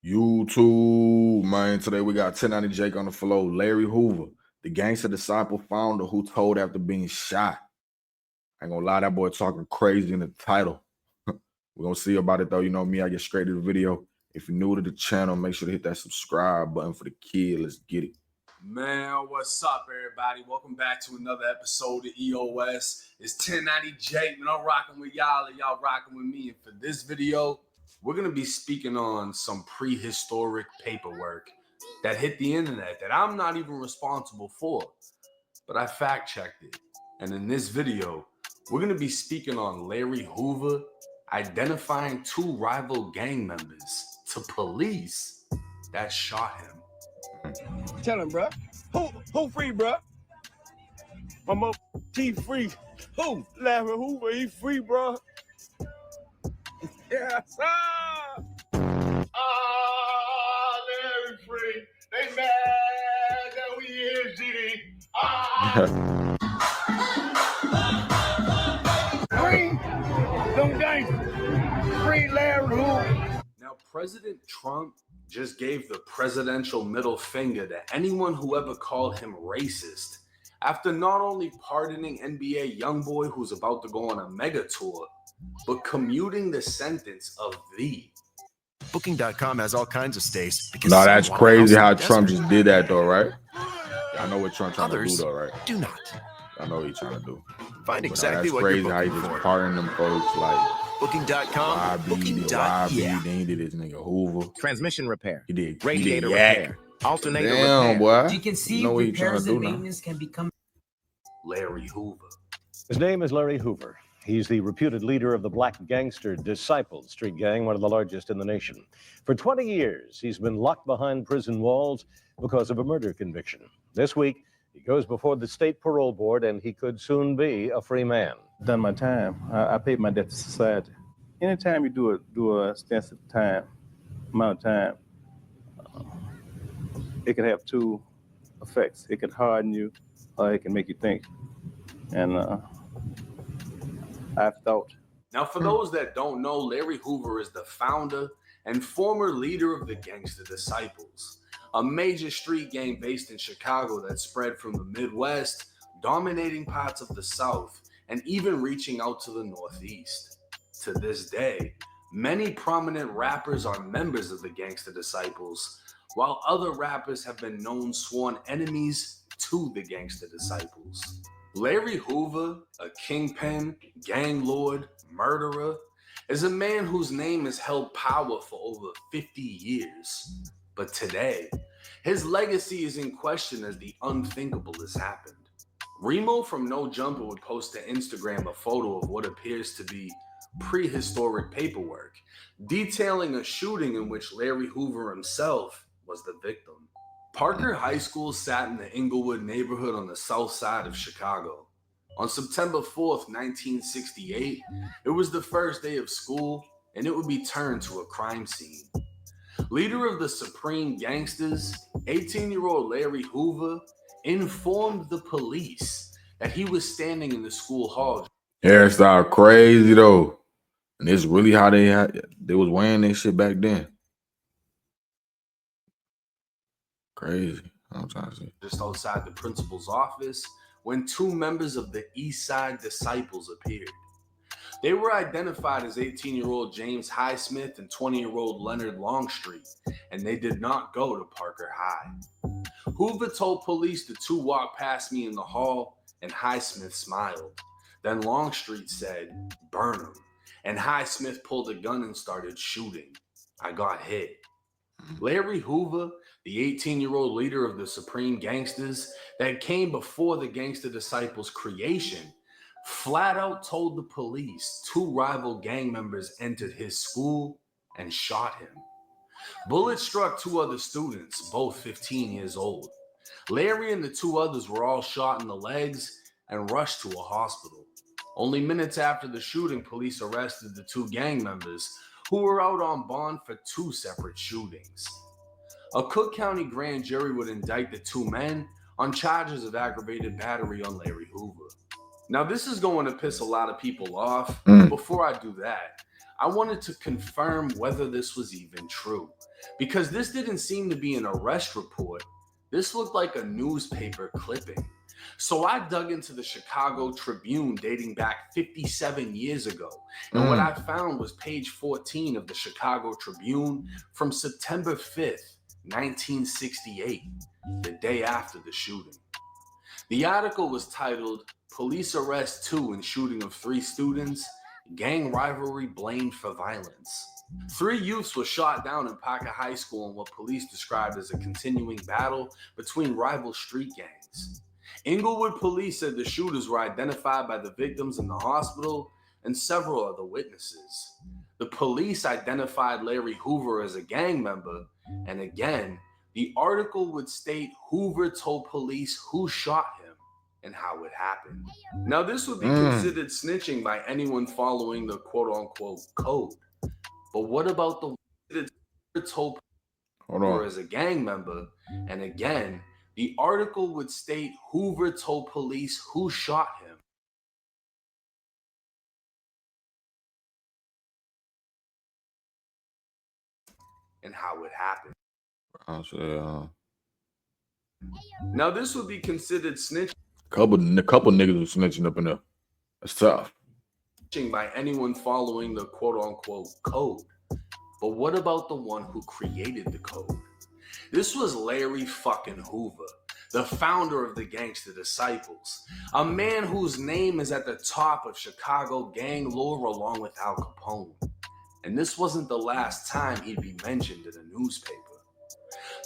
YouTube, man. Today we got 1090 Jake on the floor. Larry Hoover, the gangster disciple founder who told after being shot. I ain't gonna lie, that boy talking crazy in the title. We're gonna see about it though. You know me, I get straight to the video. If you're new to the channel, make sure to hit that subscribe button for the kid. Let's get it. Man, what's up, everybody? Welcome back to another episode of EOS. It's 1090 Jake, man. I'm rocking with y'all and y'all rocking with me. And for this video, we're going to be speaking on some prehistoric paperwork that hit the internet that I'm not even responsible for, but I fact-checked it. And in this video, we're going to be speaking on Larry Hoover identifying two rival gang members to police that shot him. Tell him, bro. Who free, bro? My mother, he free. Who? Larry Hoover, he free, bro. Yes, sir. Larry free. They mad that we is GD. Free them gangsters. Free Larry Hoover. Now, President Trump just gave the presidential middle finger to anyone who ever called him racist after not only pardoning NBA YoungBoy who's about to go on a mega tour, but commuting the sentence of the. Booking.com has all kinds of stays. No, that's crazy how Trump just did that though, right? I know what Trump trying to do though, right? Do not. I know what he's trying to do. Find exactly what you're booking how he just pardoning them folks like Booking.com. Booking.yeah. Then he did his nigga Hoover. Transmission repair. He did Radiator yak. repair. Alternator Damn, repair. boy. You can see You know what he trying repairs to do and now. maintenance can become Larry Hoover. His name is Larry Hoover. He's the reputed leader of the black gangster Disciples street gang, one of the largest in the nation. For 20 years, he's been locked behind prison walls because of a murder conviction. This week, he goes before the state parole board, and he could soon be a free man. Done my time. I paid my debt to society. Anytime you do a extensive amount of time, it can have two effects. It can harden you, or it can make you think. And I've thought. Now, for those that don't know, Larry Hoover is the founder and former leader of the Gangster Disciples, a major street gang based in Chicago that spread from the Midwest, dominating parts of the South, and even reaching out to the Northeast. To this day, many prominent rappers are members of the Gangster Disciples, while other rappers have been known sworn enemies to the Gangster Disciples. Larry Hoover, a kingpin, gang lord, murderer, is a man whose name has held power for over 50 years. But today, his legacy is in question as the unthinkable has happened. Remo from No Jumper would post to Instagram a photo of what appears to be prehistoric paperwork, detailing a shooting in which Larry Hoover himself was the victim. Parker High School sat in the Inglewood neighborhood on the south side of Chicago. On September 4th, 1968, it was the first day of school, and it would be turned to a crime scene. Leader of the Supreme Gangsters, 18-year-old Larry Hoover informed the police that he was standing in the school hall. Hairstyle crazy though. And it's really how they was wearing that shit back then. Crazy. I'm trying to say. Just outside the principal's office when two members of the East Side Disciples appeared. They were identified as 18-year-old James Highsmith and 20-year-old Leonard Longstreet, and they did not go to Parker High. Hoover told police the two walked past me in the hall, and Highsmith smiled. Then Longstreet said, "Burn him," and Highsmith pulled a gun and started shooting. I got hit. Larry Hoover, the 18-year-old leader of the Supreme Gangsters that came before the Gangster Disciples' creation, flat out told the police two rival gang members entered his school and shot him. Bullets struck two other students, both 15 years old. Larry and the two others were all shot in the legs and rushed to a hospital. Only minutes after the shooting, police arrested the two gang members who were out on bond for two separate shootings. A Cook County grand jury would indict the two men on charges of aggravated battery on Larry Hoover. Now, this is going to piss a lot of people off. Before I do that, I wanted to confirm whether this was even true, because this didn't seem to be an arrest report. This looked like a newspaper clipping. So I dug into the Chicago Tribune dating back 57 years ago, and what I found was page 14 of the Chicago Tribune from September 5th, 1968, the day after the shooting. The article was titled, "Police Arrest 2 in Shooting of 3 Students, Gang Rivalry Blamed for Violence." 3 youths were shot down in Parker High School in what police described as a continuing battle between rival street gangs. Inglewood police said the shooters were identified by the victims in the hospital and several other witnesses. The police identified Larry Hoover as a gang member, and again, the article would state Hoover told police who shot him and how it happened. Now, this would be considered snitching by anyone following the quote-unquote code. But what about the Hoover told Hoover as a gang member, and again, the article would state Hoover told police who shot him. And how it happened. Now, this would be considered snitching. Couple niggas was snitching up in there. That's tough. By anyone following the quote-unquote code. But what about the one who created the code? This was Larry fucking Hoover, the founder of the Gangster Disciples, a man whose name is at the top of Chicago gang lore along with Al Capone. And this wasn't the last time he'd be mentioned in a newspaper.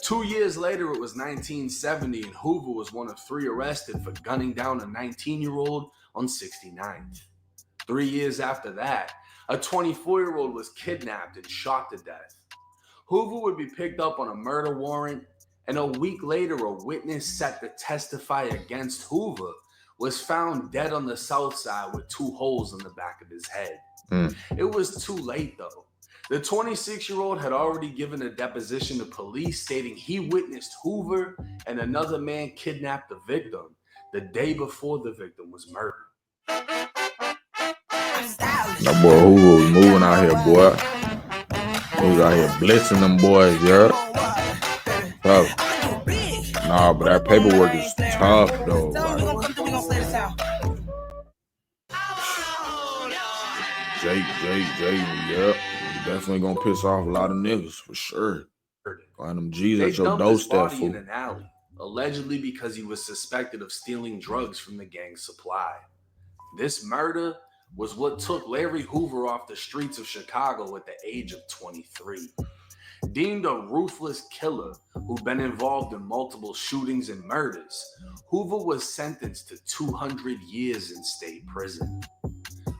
2 years later, it was 1970, and Hoover was one of 3 arrested for gunning down a 19-year-old on 69th. 3 years after that, a 24-year-old was kidnapped and shot to death. Hoover would be picked up on a murder warrant, and a week later, a witness set to testify against Hoover was found dead on the south side with 2 holes in the back of his head. It was too late, though. The 26-year-old had already given a deposition to police stating he witnessed Hoover and another man kidnap the victim the day before the victim was murdered. That boy Hoover was moving out here, boy. He was out here blitzing them boys, yeah. Tough. Nah, but that paperwork is tough, though. Jay, yeah. You definitely gonna piss off a lot of niggas, for sure. Find them G's at your doorstep, fool. In an alley, allegedly because he was suspected of stealing drugs from the gang's supply. This murder was what took Larry Hoover off the streets of Chicago at the age of 23. Deemed a ruthless killer who'd been involved in multiple shootings and murders, Hoover was sentenced to 200 years in state prison.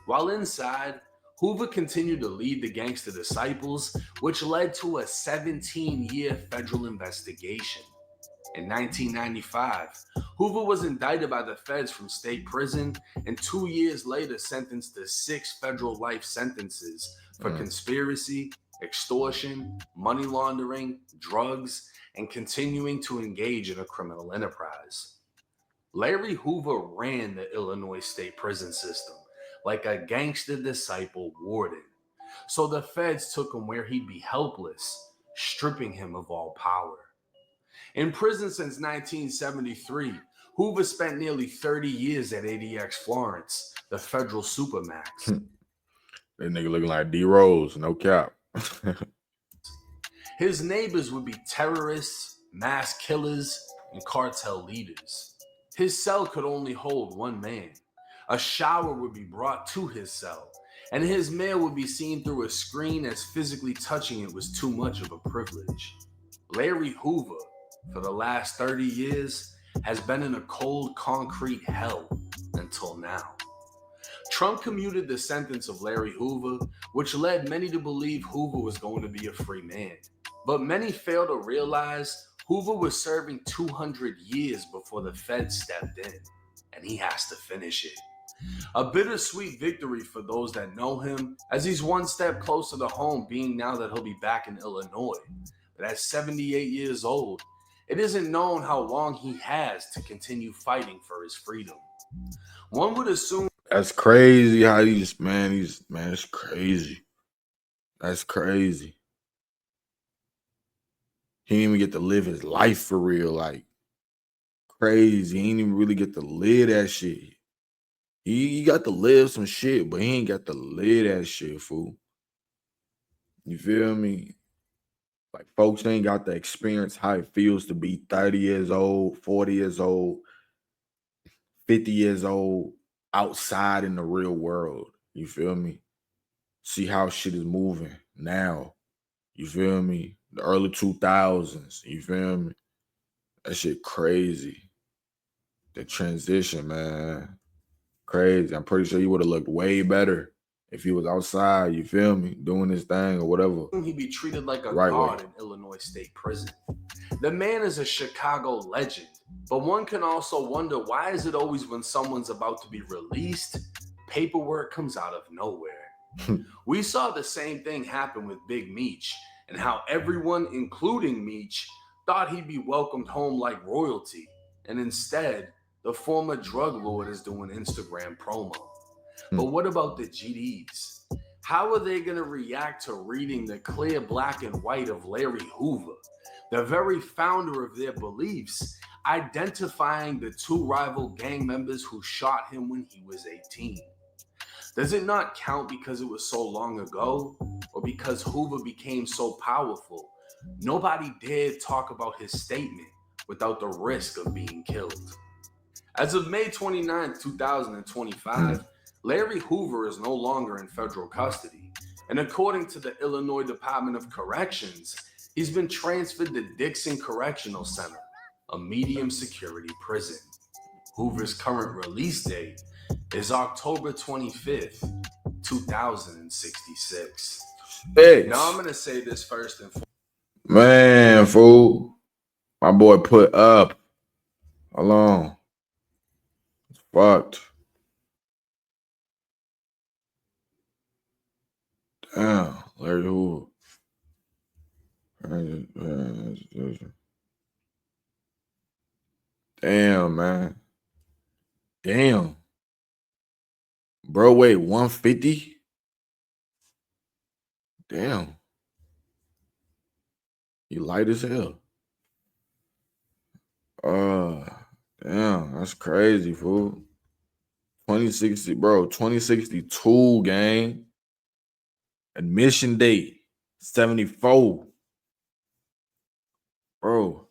While inside, Hoover continued to lead the Gangster Disciples, which led to a 17-year federal investigation. In 1995, Hoover was indicted by the feds from state prison and 2 years later sentenced to 6 federal life sentences for conspiracy, extortion, money laundering, drugs, and continuing to engage in a criminal enterprise. Larry Hoover ran the Illinois state prison system like a gangster disciple warden. So the feds took him where he'd be helpless, stripping him of all power. In prison since 1973, Hoover spent nearly 30 years at ADX Florence, the federal supermax. That nigga looking like D-Rose, no cap. His neighbors would be terrorists, mass killers, and cartel leaders. His cell could only hold 1 man. A shower would be brought to his cell, and his mail would be seen through a screen as physically touching it was too much of a privilege. Larry Hoover, for the last 30 years, has been in a cold concrete hell until now. Trump commuted the sentence of Larry Hoover, which led many to believe Hoover was going to be a free man. But many fail to realize Hoover was serving 200 years before the feds stepped in, and he has to finish it. A bittersweet victory for those that know him, as he's one step closer to home, being now that he'll be back in Illinois. But at 78 years old, it isn't known how long he has to continue fighting for his freedom. One would assume that's crazy how it's crazy. That's crazy. He didn't even get to live his life for real. Like, crazy. He didn't even really get to live that shit. He got to live some shit, but he ain't got to live that shit, fool. You feel me? Like, folks ain't got to experience how it feels to be 30 years old, 40 years old, 50 years old, outside in the real world. You feel me? See how shit is moving now. You feel me? The early 2000s. You feel me? That shit crazy. The transition, man. Crazy. I'm pretty sure he would have looked way better if he was outside, you feel me, doing his thing or whatever. He'd be treated like a Right god way. in Illinois State Prison. The man is a Chicago legend, but one can also wonder, why is it always when someone's about to be released, paperwork comes out of nowhere? We saw the same thing happen with Big Meech, and how everyone, including Meech, thought he'd be welcomed home like royalty, and instead, the former drug lord is doing Instagram promo. But what about the GDs? How are they going to react to reading the clear black and white of Larry Hoover, the very founder of their beliefs, identifying the two rival gang members who shot him when he was 18? Does it not count because it was so long ago, or because Hoover became so powerful? Nobody dared talk about his statement without the risk of being killed. As of May 29, 2025, Larry Hoover is no longer in federal custody, and according to the Illinois Department of Corrections, he's been transferred to Dixon Correctional Center, a medium security prison. Hoover's current release date is October 25th, 2066. Now I'm going to say this first and foremost. Man, fool. My boy put up. Hold on. It's fucked. Damn, Larry Hoover. Damn, man. Damn. Bro, wait, 150? Damn. You light as hell. Damn, that's crazy, fool. 2060, bro. 2062, gang. Admission date, 74. Bro,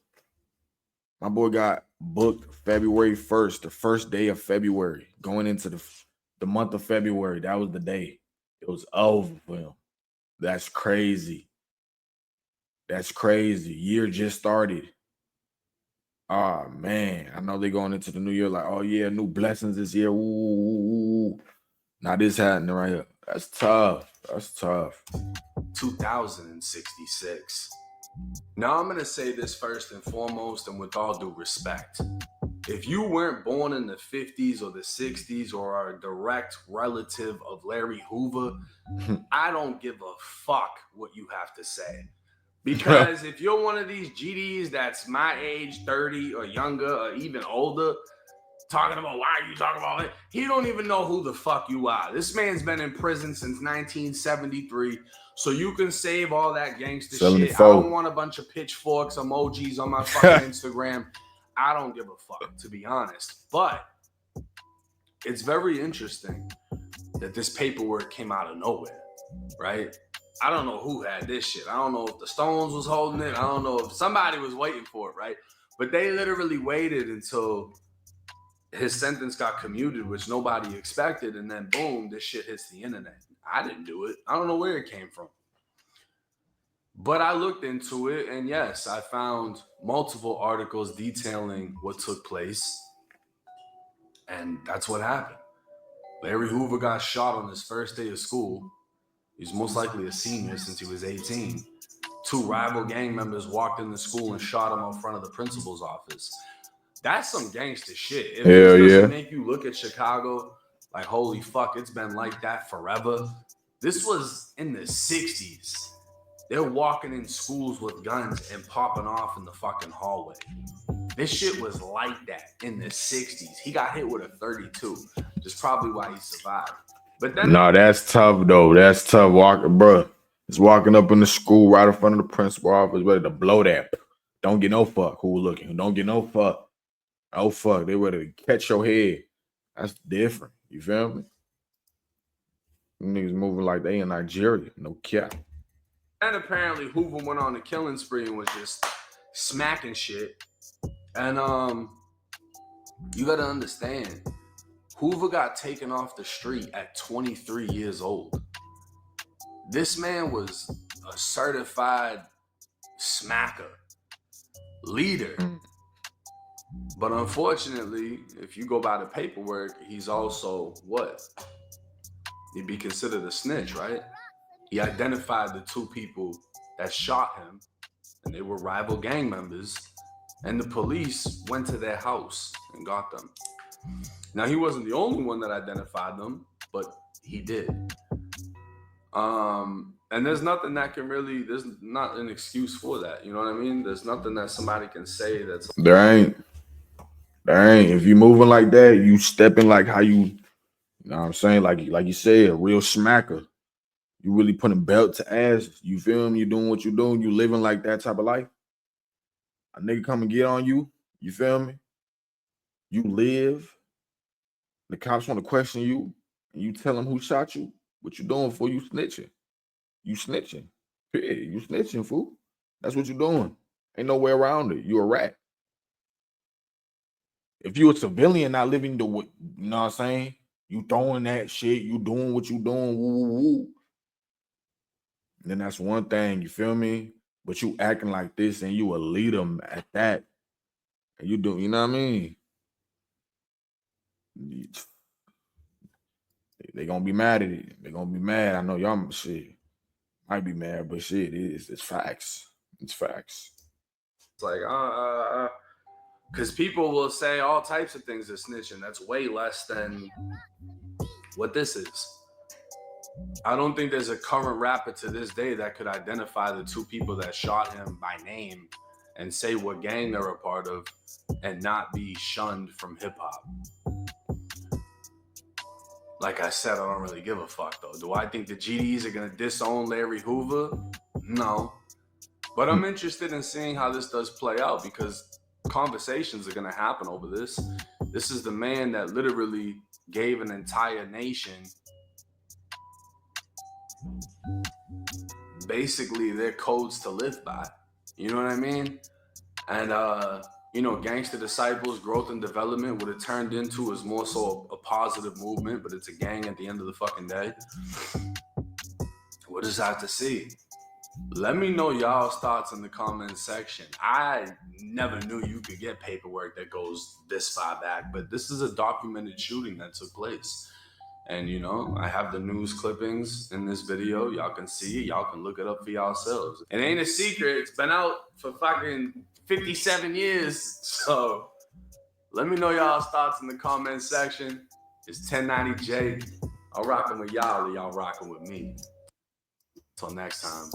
my boy got booked February 1st, the first day of February, going into the month of February. That was the day. It was over for him. That's crazy. That's crazy. Year just started. Oh, man. I know they're going into the new year like, oh, yeah, new blessings this year. Ooh. Now this happening right here. That's tough. That's tough. 2066. Now I'm going to say this first and foremost, and with all due respect. If you weren't born in the 50s or the 60s or are a direct relative of Larry Hoover, I don't give a fuck what you have to say. Because if you're one of these GDs that's my age, 30 or younger or even older, talking about why are you talking about it, he don't even know who the fuck you are. This man's been in prison since 1973, so you can save all that gangster 74. shit. I don't want a bunch of pitchforks emojis on my fucking Instagram. I don't give a fuck, to be honest. But it's very interesting that this paperwork came out of nowhere, right? I don't know who had this shit. I don't know if the Stones was holding it. I don't know if somebody was waiting for it, right? But they literally waited until his sentence got commuted, which nobody expected, and then boom, this shit hits the internet. I didn't do it. I don't know where it came from. But I looked into it, and yes, I found multiple articles detailing what took place, and that's what happened. Larry Hoover got shot on his first day of school. He's most likely a senior since he was 18. Two rival gang members walked into school and shot him in front of the principal's office. That's some gangster shit. If this doesn't make you look at Chicago like, holy fuck, it's been like that forever. This was in the 60s. They're walking in schools with guns and popping off in the fucking hallway. This shit was like that in the 60s. He got hit with a 32, which is probably why he survived. But then, no, that's tough though. That's tough, Walker, bro. He's walking up in the school right in front of the principal office, ready to blow that. Don't get no fuck. Who looking? Don't get no fuck. Oh fuck. They ready to catch your head. That's different. You feel me? Them niggas moving like they in Nigeria. No cap. And apparently Hoover went on a killing spree and was just smacking shit. And you gotta understand, Hoover got taken off the street at 23 years old. This man was a certified smacker, leader. But unfortunately, if you go by the paperwork, he's also what? He'd be considered a snitch, right? He identified the two people that shot him, and they were rival gang members, and the police went to their house and got them. Now, he wasn't the only one that identified them, but he did. And there's nothing that can really, there's not an excuse for that. You know what I mean? There's nothing that somebody can say that's... There ain't. If you moving like that, you stepping like how you know what I'm saying? Like you said, a real smacker. You really putting belt to ass. You feel me? You doing what you doing. You living like that type of life. A nigga come and get on you. You feel me? You live. The cops want to question you. And you tell them who shot you. What you doing for? You snitching. You snitching. Period. You snitching, fool. That's what you doing. Ain't no way around it. You a rat. If you a civilian not living the, you know what I'm saying? You throwing that shit. You doing what you doing. Woo, woo, woo. Then that's one thing, you feel me? But you acting like this and you a leader at that. And you do, you know what I mean? They gonna be mad at it. They gonna be mad. I know y'all shit might be mad, but shit, it's facts. It's facts. It's like, because people will say all types of things as snitching. That's way less than what this is. I don't think there's a current rapper to this day that could identify the two people that shot him by name and say what gang they're a part of and not be shunned from hip hop. Like I said, I don't really give a fuck though. Do I think the GDs are gonna disown Larry Hoover? No. But I'm interested in seeing how this does play out because conversations are gonna happen over this. This is the man that literally gave an entire nation basically their codes to live by. You know what I mean? And you know, Gangster Disciples, growth and development, what it turned into is more so a positive movement, but it's a gang at the end of the fucking day. We'll just have to see. Let me know y'all's thoughts in the comments section. I never knew you could get paperwork that goes this far back, but this is a documented shooting that took place. And, you know, I have the news clippings in this video. Y'all can see it. Y'all can look it up for yourselves. It ain't a secret. It's been out for fucking 57 years. So let me know y'all's thoughts in the comment section. It's 1090J. I'm rocking with y'all or y'all rocking with me. Until next time.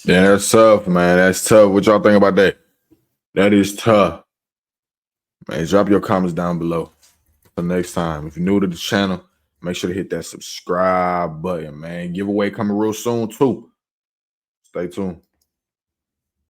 Yeah, that's tough, man. That's tough. What y'all think about that? That is tough. Man, drop your comments down below. Until next time. If you're new to the channel, make sure to hit that subscribe button, man. Giveaway coming real soon, too. Stay tuned.